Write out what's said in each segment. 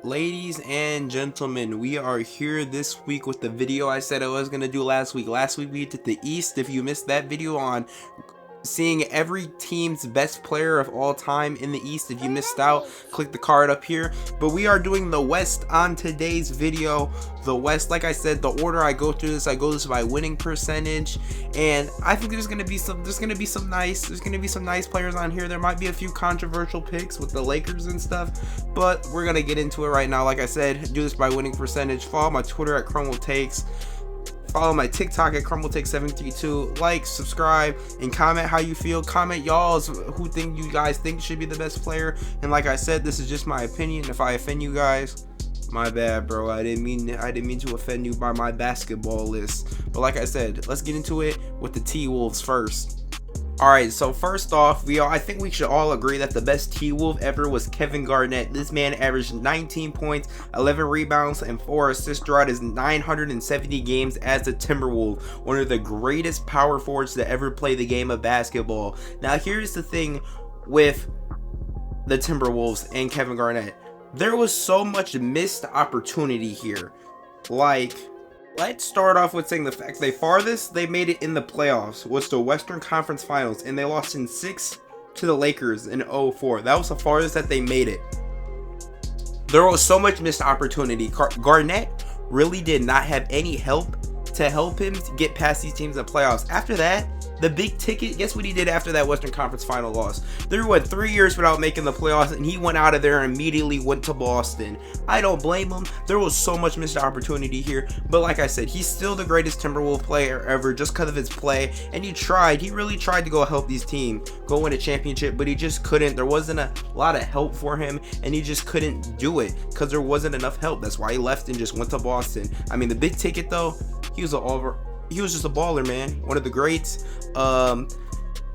Ladies and gentlemen, we are here this week with the video I said I was going to do last week. Last week we did the East. If you missed that video on seeing every team's best player of all time in the East, if you missed out, click the card up here. But we are doing the West on today's video. The West, like I said, the order I go through this by winning percentage, and I think there's gonna be some nice players on here. There might be a few controversial picks with the Lakers and stuff, but we're gonna get into it right now. Like I said, do this by winning percentage. Follow my Twitter at Crumble Takes. Follow my TikTok at CrumbleTake732. Like, subscribe, and comment how you feel. Comment y'all's who you guys think should be the best player. And like I said, this is just my opinion. If I offend you guys, my bad, bro. I didn't mean to offend you by my basketball list. But like I said, let's get into it with the T-Wolves first. Alright, so first off, I think we should all agree that the best T-Wolf ever was Kevin Garnett. This man averaged 19 points, 11 rebounds, and 4 assists throughout his 970 games as a Timberwolf, one of the greatest power forwards to ever play the game of basketball. Now, here's the thing with the Timberwolves and Kevin Garnett. There was so much missed opportunity here. Let's start off with saying the fact the farthest they made it in the playoffs was the Western Conference Finals, and they lost in 6 to the Lakers in 04. That was the farthest that they made it. There was so much missed opportunity. Garnett really did not have any help to help him to get past these teams in the playoffs. After that, the big ticket, guess what he did after that Western Conference Final loss? They went 3 years without making the playoffs, and he went out of there and immediately went to Boston. I don't blame him. There was so much missed opportunity here, but like I said, he's still the greatest Timberwolf player ever just because of his play, and he really tried to go help these teams go win a championship, but he just couldn't. There wasn't a lot of help for him, and he just couldn't do it because there wasn't enough help. That's why he left and just went to Boston. I mean, the big ticket though, he was just a baller, man. One of the greats.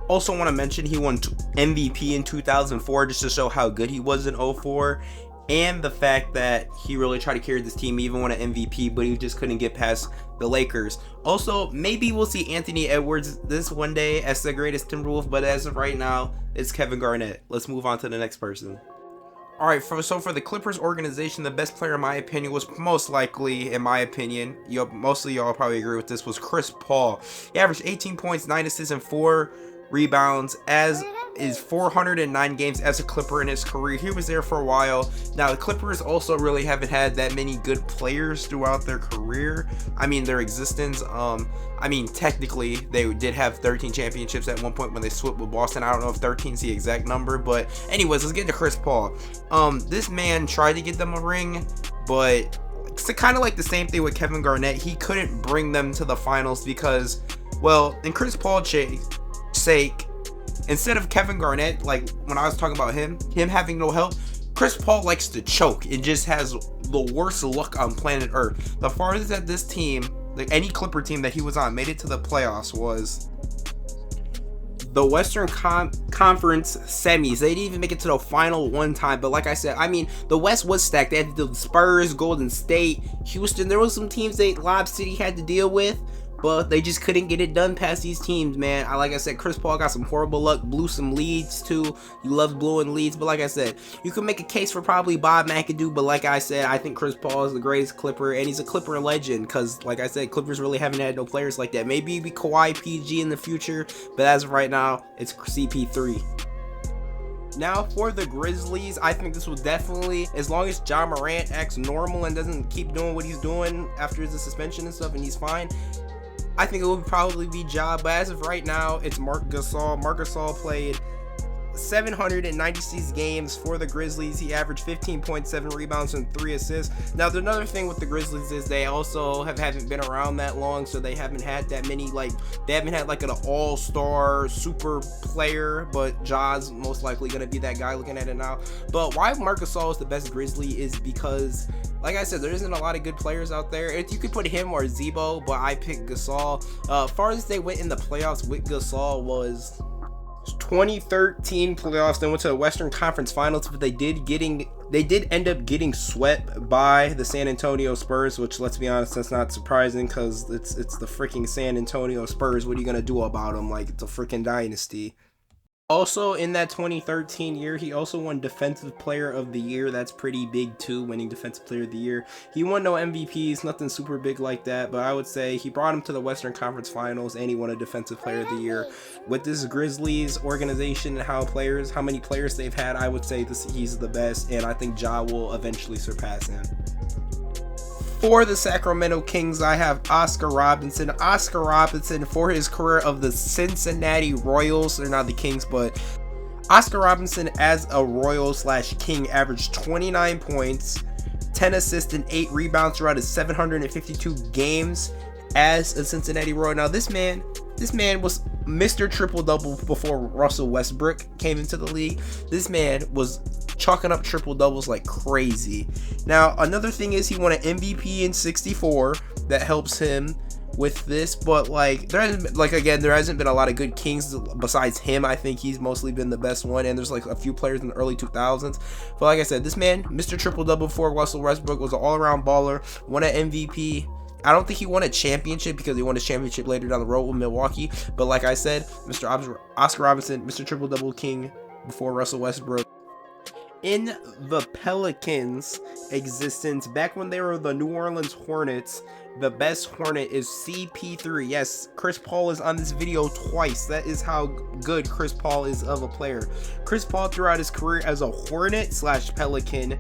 Also want to mention he won MVP in 2004 just to show how good he was in 04, and the fact that he really tried to carry this team, even won an MVP, but he just couldn't get past the Lakers. Also, maybe we'll see Anthony Edwards this one day as the greatest Timberwolf, but as of right now, it's Kevin Garnett. Let's move on to the next person. Alright, so for the Clippers organization, the best player in my opinion was most likely, in my opinion, most of y'all probably agree with this, was Chris Paul. He averaged 18 points, 9 assists, and 4 rebounds as is 409 games as a Clipper in his career. He was there for a while. Now, the Clippers also really haven't had that many good players throughout their career. I mean, their existence. I mean, technically, they did have 13 championships at one point when they swept with Boston. I don't know if 13 is the exact number, but anyways, let's get to Chris Paul. This man tried to get them a ring, but it's kind of like the same thing with Kevin Garnett. He couldn't bring them to the finals because, well, in Chris Paul's sake, instead of Kevin Garnett, like when I was talking about him having no help, Chris Paul likes to choke and just has the worst luck on planet Earth. The farthest that this team, like any Clipper team that he was on, made it to the playoffs was the Western Conference semis. They didn't even make it to the final one time. But like I said, I mean, the West was stacked. They had the Spurs, Golden State, Houston. There was some teams that Lob City had to deal with, but they just couldn't get it done past these teams, man. Like I said, Chris Paul got some horrible luck, blew some leads too. He loves blowing leads, but like I said, you can make a case for probably Bob McAdoo, but like I said, I think Chris Paul is the greatest Clipper, and he's a Clipper legend because, like I said, Clippers really haven't had no players like that. Maybe it'd be Kawhi PG in the future, but as of right now, it's CP3. Now for the Grizzlies, I think this will definitely, as long as Ja Morant acts normal and doesn't keep doing what he's doing after his suspension and stuff, and he's fine, I think it will probably be Ja, but as of right now, it's Marc Gasol. Marc Gasol played 796 games for the Grizzlies. He averaged 15.7 rebounds and 3 assists. Now, another thing with the Grizzlies is they also haven't been around that long, so they haven't had that many, they haven't had an all-star super player, but Ja's most likely going to be that guy looking at it now. But why Marc Gasol is the best Grizzly is because, like I said, there isn't a lot of good players out there. If you could put him or Zebo, but I picked Gasol. Farthest they went in the playoffs with Gasol was 2013 playoffs. They went to the Western Conference Finals, but they did end up getting swept by the San Antonio Spurs, which, let's be honest, that's not surprising because it's the freaking San Antonio Spurs. What are you gonna do about them? Like, it's a freaking dynasty. Also, in that 2013 year, he also won Defensive Player of the Year. That's pretty big too, winning Defensive Player of the Year. He won no MVPs, nothing super big like that, but I would say he brought him to the Western Conference Finals, and he won a Defensive Player of the Year. With this Grizzlies organization and how many players they've had, I would say he's the best, and I think Ja will eventually surpass him. For the Sacramento Kings, I have Oscar Robertson. Oscar Robertson, for his career of the Cincinnati Royals, they're not the Kings, but Oscar Robertson as a Royal/King averaged 29 points, 10 assists, and 8 rebounds throughout his 752 games as a Cincinnati Royal. Now, this man was Mr. Triple-Double before Russell Westbrook came into the league. This man was chalking up triple-doubles like crazy. Now, another thing is he won an MVP in 64. That helps him with this, but there hasn't been a lot of good Kings besides him. I think he's mostly been the best one, and there's like a few players in the early 2000s. But like I said, this man, Mr. Triple-Double before Russell Westbrook, was an all-around baller, won an MVP. I don't think he won a championship because he won a championship later down the road with Milwaukee. But like I said, Mr. Oscar Robertson, Mr. Triple-Double King before Russell Westbrook. In the Pelicans' existence, back when they were the New Orleans Hornets, the best Hornet is CP3. Yes, Chris Paul is on this video twice. That is how good Chris Paul is of a player. Chris Paul, throughout his career as a Hornet/Pelican,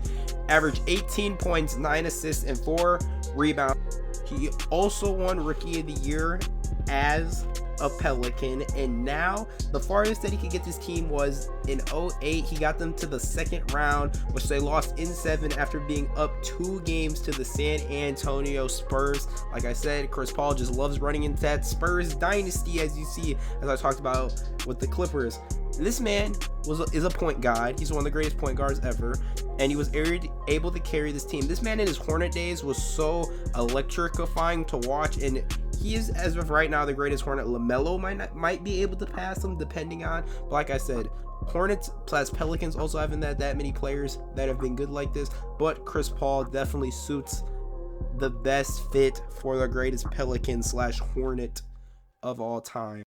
averaged 18 points, 9 assists, and 4 rebounds. He also won Rookie of the Year as a Pelican, and now the farthest that he could get this team was in 2008. He got them to the second round, which they lost in 7 after being up 2 games to the San Antonio Spurs. Like I said, Chris Paul just loves running into that Spurs dynasty, as you see, as I talked about with the Clippers. This man is a point guard. He's one of the greatest point guards ever, and he was able to carry this team. This man in his Hornet days was so electrifying to watch, and he is, as of right now, the greatest Hornet. LaMelo might be able to pass him, depending on. But like I said, Hornets plus Pelicans also haven't had that many players that have been good like this. But Chris Paul definitely suits the best fit for the greatest Pelican/Hornet of all time.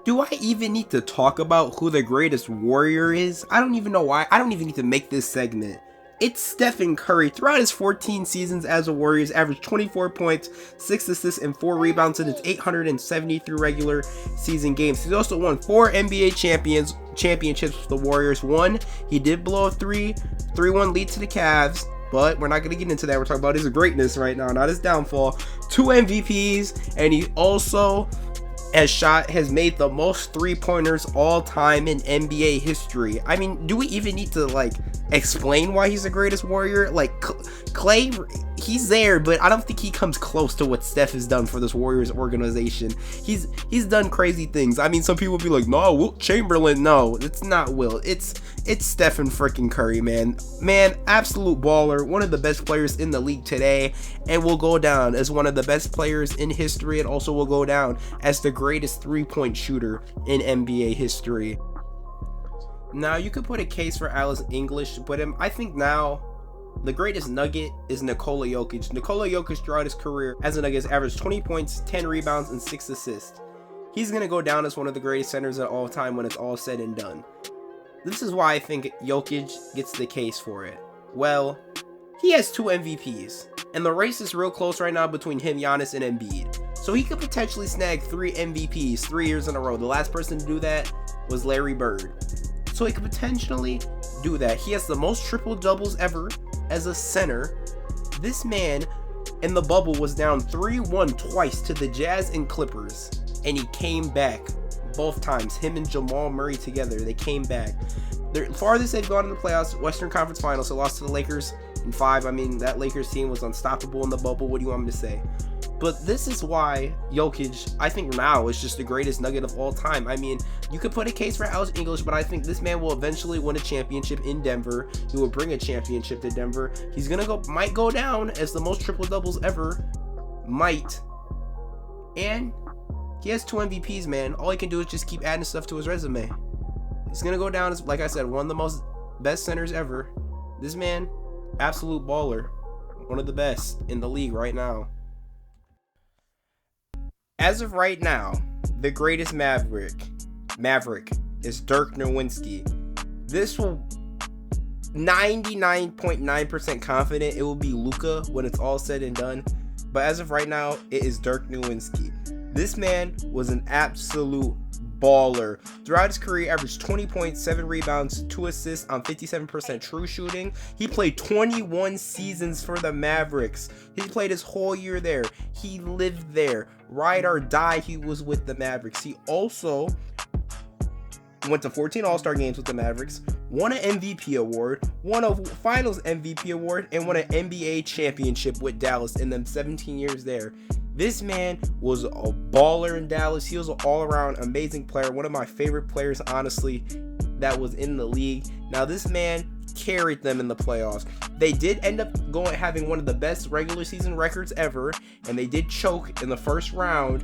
Do I even need to talk about who the greatest Warrior is? I don't even know why. I don't even need to make this segment. It's Stephen Curry. Throughout his 14 seasons as a Warriors, averaged 24 points, 6 assists, and 4 rebounds in his 873 regular season games. He's also won 4 NBA championships with the Warriors. One, he did blow a 3-1 lead to the Cavs, but we're not going to get into that. We're talking about his greatness right now, not his downfall. 2 MVPs, and he also has made the most 3-pointers all time in NBA history. I mean, do we even need to explain why he's the greatest Warrior? Clay, he's there, but I don't think he comes close to what Steph has done for this Warriors organization. He's done crazy things. I mean, some people be like, no, Wilt Chamberlain. No, it's not Wilt. It's Stephen freaking Curry, man. Absolute baller, one of the best players in the league today, and will go down as one of the best players in history, and also will go down as the greatest 3-point shooter in NBA history. Now, you could put a case for Alex English, but I think now the greatest Nugget is Nikola Jokic. Nikola Jokic, throughout his career as a Nugget, has averaged 20 points, 10 rebounds, and 6 assists. He's going to go down as one of the greatest centers of all time when it's all said and done. This is why I think Jokic gets the case for it. Well, he has 2 MVPs, and the race is real close right now between him, Giannis, and Embiid. So he could potentially snag 3 MVPs 3 years in a row. The last person to do that was Larry Bird. So he could potentially do that. He has the most triple-doubles ever as a center. This man in the bubble was down 3-1 twice to the Jazz and Clippers, and he came back both times. Him and Jamal Murray together, they came back. The farthest they've gone in the playoffs, Western Conference Finals, so lost to the Lakers in 5. I mean, that Lakers team was unstoppable in the bubble. What do you want me to say? But this is why Jokic, I think now, is just the greatest Nugget of all time. I mean, you could put a case for Alex English, but I think this man will eventually win a championship in Denver. He will bring a championship to Denver. He's might go down as the most triple-doubles ever. Might. And he has 2 MVPs, man. All he can do is just keep adding stuff to his resume. He's going to go down as, like I said, one of the best centers ever. This man, absolute baller. One of the best in the league right now. As of right now, the greatest Maverick is Dirk Nowitzki. This will 99.9% confident it will be Luka when it's all said and done. But as of right now, it is Dirk Nowitzki. This man was an absolute baller. Throughout his career, averaged 20 points, 7 rebounds, 2 assists on 57% true shooting. He played 21 seasons for the Mavericks. He played his whole year there. He lived there. Ride or die, he was with the Mavericks. He also went to 14 All-Star games with the Mavericks, won an MVP award, won a Finals MVP award, and won an NBA championship with Dallas in them 17 years there. This man was a baller in Dallas. He was an all-around amazing player. One of my favorite players, honestly, that was in the league. Now, this man carried them in the playoffs. They did end up having one of the best regular season records ever, and they did choke in the first round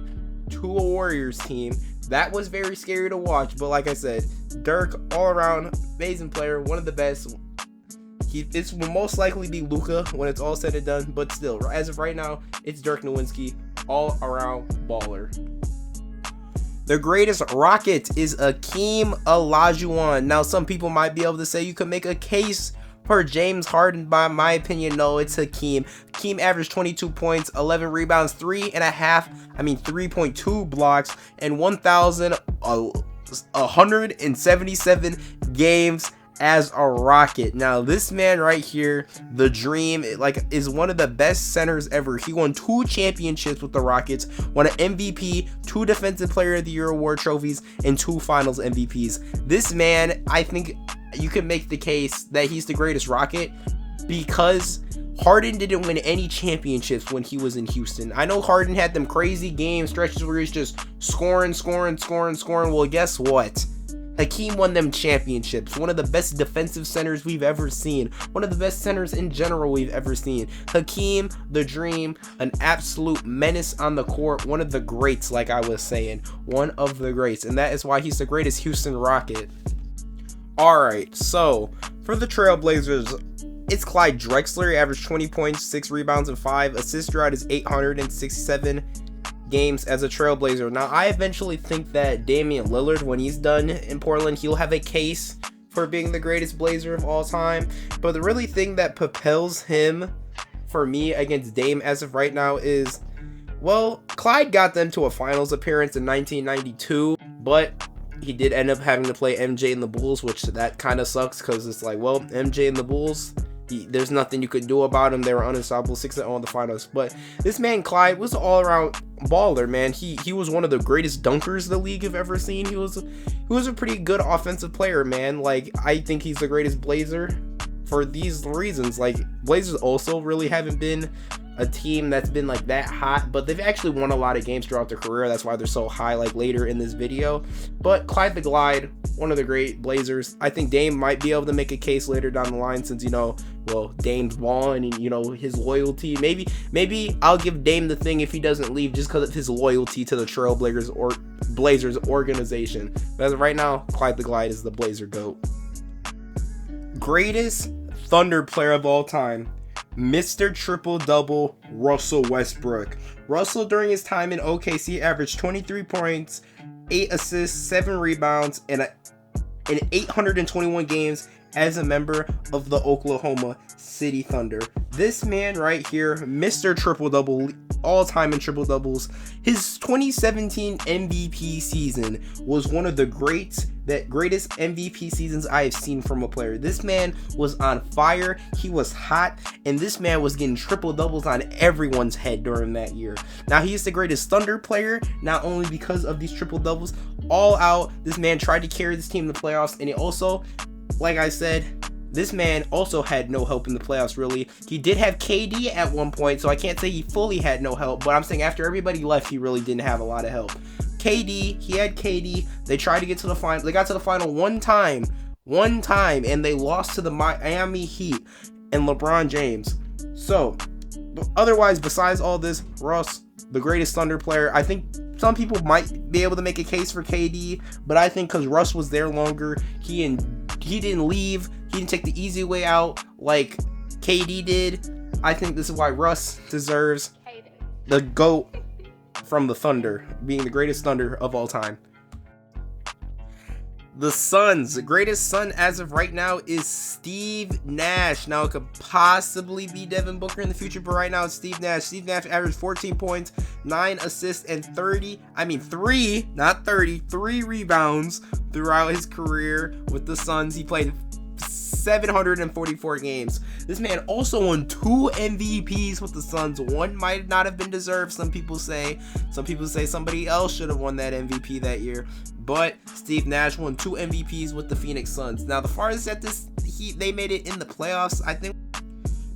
to a Warriors team. That was very scary to watch, but like I said, Dirk, all-around amazing player, one of the best. This will most likely be Luka when it's all said and done, but still, as of right now, it's Dirk Nowitzki, all-around baller. The greatest Rocket is Akeem Olajuwon. Now, some people might be able to say you could make a case for James Harden. By my opinion, no, it's Hakeem. Hakeem averaged 22 points, 11 rebounds, 3.2 blocks, and 1,177 games as a Rocket. Now, this man right here, the dream, is one of the best centers ever. He won 2 championships with the Rockets, won an MVP, 2 Defensive Player of the Year award trophies, and 2 Finals MVPs. This man, I think you can make the case that he's the greatest Rocket because Harden didn't win any championships when he was in Houston. I know Harden had them crazy game stretches where he's just scoring. Well, guess what? Hakeem won them championships. One of the best defensive centers we've ever seen. One of the best centers in general we've ever seen. Hakeem, the dream, an absolute menace on the court. One of the greats, like I was saying. One of the greats. And that is why he's the greatest Houston Rocket. Alright, so for the Trailblazers, it's Clyde Drexler. He averaged 20 points, 6 rebounds, and 5 assists throughout his 867 games as a Trailblazer. Now, I eventually think that Damian Lillard, when he's done in Portland, he'll have a case for being the greatest Blazer of all time. But the really thing that propels him for me against Dame as of right now is, well, Clyde got them to a finals appearance in 1992, but he did end up having to play MJ in the Bulls, which that kind of sucks because it's like, well, MJ in the Bulls, there's nothing you could do about him. They were unstoppable, 6-0 in the finals. But this man Clyde was an all-around baller, man. He was one of the greatest dunkers the league have ever seen. He was a pretty good offensive player, man. Like, I think he's the greatest Blazer for these reasons. Like, Blazers also really haven't been a team that's been like that hot, but they've actually won a lot of games throughout their career. That's why they're so high, like later in this video. But Clyde the Glide, one of the great Blazers. I think Dame might be able to make a case later down the line since, well, Dame's won and, his loyalty. Maybe I'll give Dame the thing if he doesn't leave just because of his loyalty to the Trailblazers or Blazers organization. But as of right now, Clyde the Glide is the Blazer GOAT. Greatest Thunder player of all time, Mr. Triple-Double, Russell Westbrook. Russell, during his time in OKC, averaged 23 points, 8 assists, 7 rebounds, and in 821 games as a member of the Oklahoma City Thunder. This man right here, Mr. Triple-Double, all-time in triple-doubles. His 2017 MVP season was one of the greatest MVP seasons I have seen from a player. This man was on fire, he was hot, and this man was getting triple-doubles on everyone's head during that year. Now, he is the greatest Thunder player, not only because of these triple-doubles. All out, this man tried to carry this team in the playoffs, and he also, like I said, this man also had no help in the playoffs, really. He did have KD at one point, so I can't say he fully had no help, but I'm saying after everybody left, he really didn't have a lot of help. He had KD. They tried to get to the final. They got to the final one time, and they lost to the Miami Heat and LeBron James. So, otherwise, besides all this, Russ, the greatest Thunder player. I think some people might be able to make a case for KD, but I think because Russ was there longer, he didn't leave. He didn't take the easy way out like KD did. I think this is why Russ deserves the GOAT from the Thunder, being the greatest Thunder of all time. The Suns, the greatest Sun as of right now is Steve Nash. Now it could possibly be Devin Booker in the future, but right now it's Steve Nash. Steve Nash averaged 14 points, 9 assists, and 3 rebounds throughout his career with the Suns. He played 744 games. This man also won 2 MVPs with the Suns. One might not have been deserved, some people say. Some people say somebody else should have won that MVP that year. But Steve Nash won 2 MVPs with the Phoenix Suns. Now, the farthest that they made it in the playoffs, I think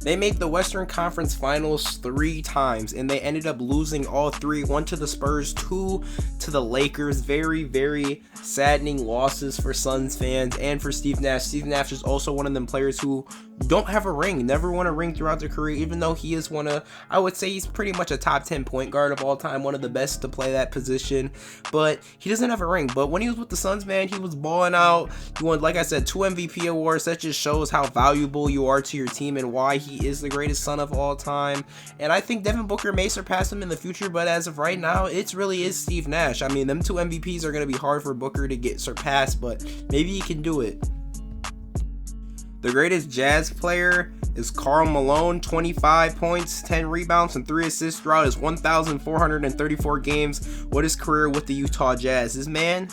they made the Western Conference Finals 3 times, and they ended up losing all 3. 1 to the Spurs, 2 to the Lakers. Very, very saddening losses for Suns fans and for Steve Nash. Steve Nash is also one of them players who don't have a ring, never won a ring throughout their career, even though he is I would say he's pretty much a top 10 point guard of all time, one of the best to play that position, but he doesn't have a ring. But when he was with the Suns, man, he was balling out. He won, like I said, 2 MVP awards. That just shows how valuable you are to your team and why he is the greatest Sun of all time. And I think Devin Booker may surpass him in the future, but as of right now, it really is Steve Nash. I mean, them 2 MVPs are going to be hard for Booker to get surpassed, but maybe he can do it. The greatest Jazz player is Karl Malone, 25 points, 10 rebounds, and 3 assists throughout his 1,434 games with his career with the Utah Jazz. This man,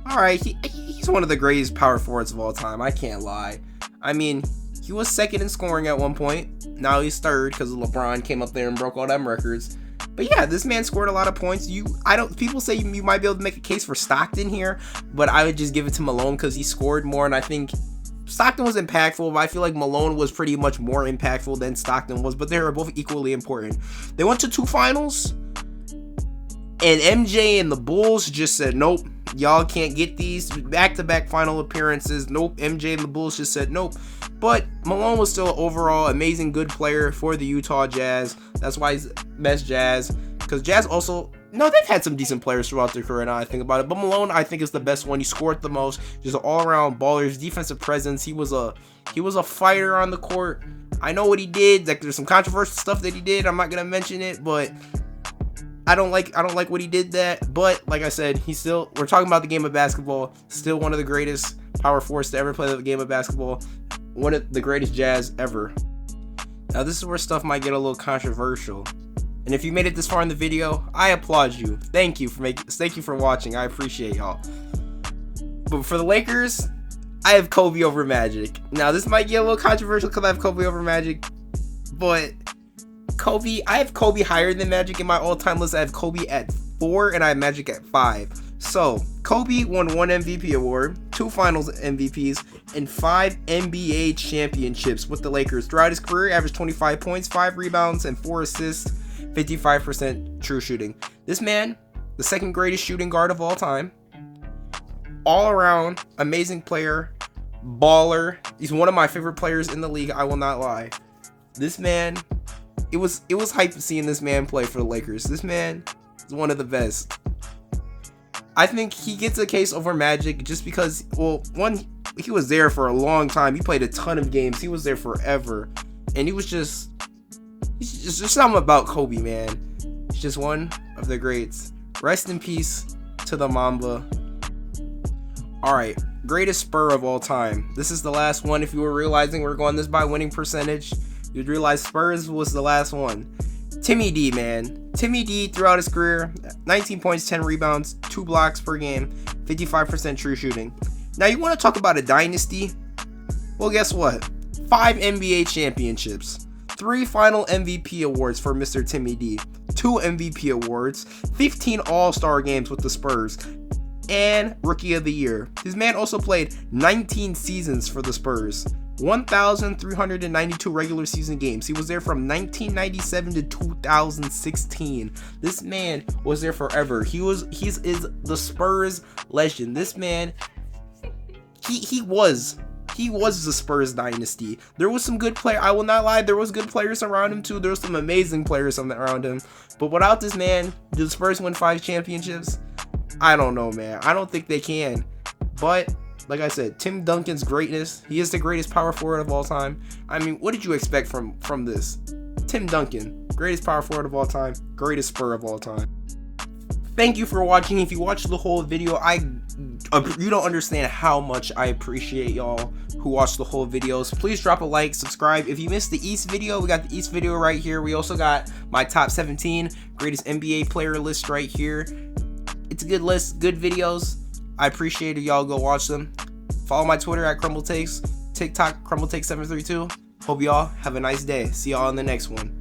alright, he's one of the greatest power forwards of all time, I can't lie. I mean, he was second in scoring at one point. Now he's third because LeBron came up there and broke all them records. But yeah, this man scored a lot of points. People say you might be able to make a case for Stockton here, but I would just give it to Malone because he scored more, and I think Stockton was impactful, but I feel like Malone was pretty much more impactful than Stockton was, but they were both equally important. They went to 2 finals, and MJ and the Bulls just said, nope, y'all can't get these back-to-back final appearances. Nope, MJ and the Bulls just said nope. But Malone was still overall amazing good player for the Utah Jazz. That's why he's best Jazz, because Jazz also, no, they've had some decent players throughout their career now I think about it, but Malone I think is the best one. He scored the most, just an all-around baller. His defensive presence, he was a fighter on the court. I know what he did, like there's some controversial stuff that he did, I'm not gonna mention it, but I don't like what he did that. But like I said, we're talking about the game of basketball, still one of the greatest power forwards to ever play the game of basketball, one of the greatest Jazz ever. Now this is where stuff might get a little controversial, and if you made it this far in the video, I applaud you. Thank you for watching. I appreciate y'all. But for the Lakers, I have Kobe over Magic. Now this might get a little controversial because I have Kobe over Magic, but I have Kobe higher than Magic in my all-time list. I have Kobe at 4 and I have Magic at 5. So Kobe won 1 MVP award, 2 Finals MVPs, and 5 NBA championships with the Lakers. Throughout his career, he averaged 25 points, 5 rebounds, and 4 assists, 55% true shooting. This man, the second greatest shooting guard of all time, all around amazing player, baller. He's one of my favorite players in the league, I will not lie. This man, it was hype seeing this man play for the Lakers. This man is one of the best. I think he gets a case over Magic just because, well, one, he was there for a long time. He played a ton of games. He was there forever. And he's just something about Kobe, man. He's just one of the greats. Rest in peace to the Mamba. Alright, greatest Spur of all time. This is the last one. If you were realizing we're going this by winning percentage, you'd realize Spurs was the last one. Timmy D, man. Timmy D throughout his career, 19 points, 10 rebounds, 2 blocks per game, 55% true shooting. Now you want to talk about a dynasty? Well, guess what? 5 NBA championships, 3 final MVP awards for Mr. Timmy D, 2 MVP awards, 15 All-Star games with the Spurs, and Rookie of the Year. This man also played 19 seasons for the Spurs. 1,392 regular season games. He was there from 1997 to 2016. This man was there forever. He is the Spurs legend. This man, he was the Spurs dynasty. There was some good player. I will not lie. There was good players around him too. There was some amazing players around him. But without this man, did the Spurs win 5 championships? I don't know, man. I don't think they can. But like I said, Tim Duncan's greatness. He is the greatest power forward of all time. I mean, what did you expect from this? Tim Duncan, greatest power forward of all time, greatest Spur of all time. Thank you for watching. If you watched the whole video, I You don't understand how much I appreciate y'all who watch the whole videos. Please drop a like, subscribe. If you missed the East video, we got the East video right here. We also got my top 17 greatest NBA player list right here. It's a good list, good videos. I appreciate it. Y'all go watch them. Follow my Twitter at CrumbleTakes, TikTok CrumbleTakes732. Hope y'all have a nice day. See y'all in the next one.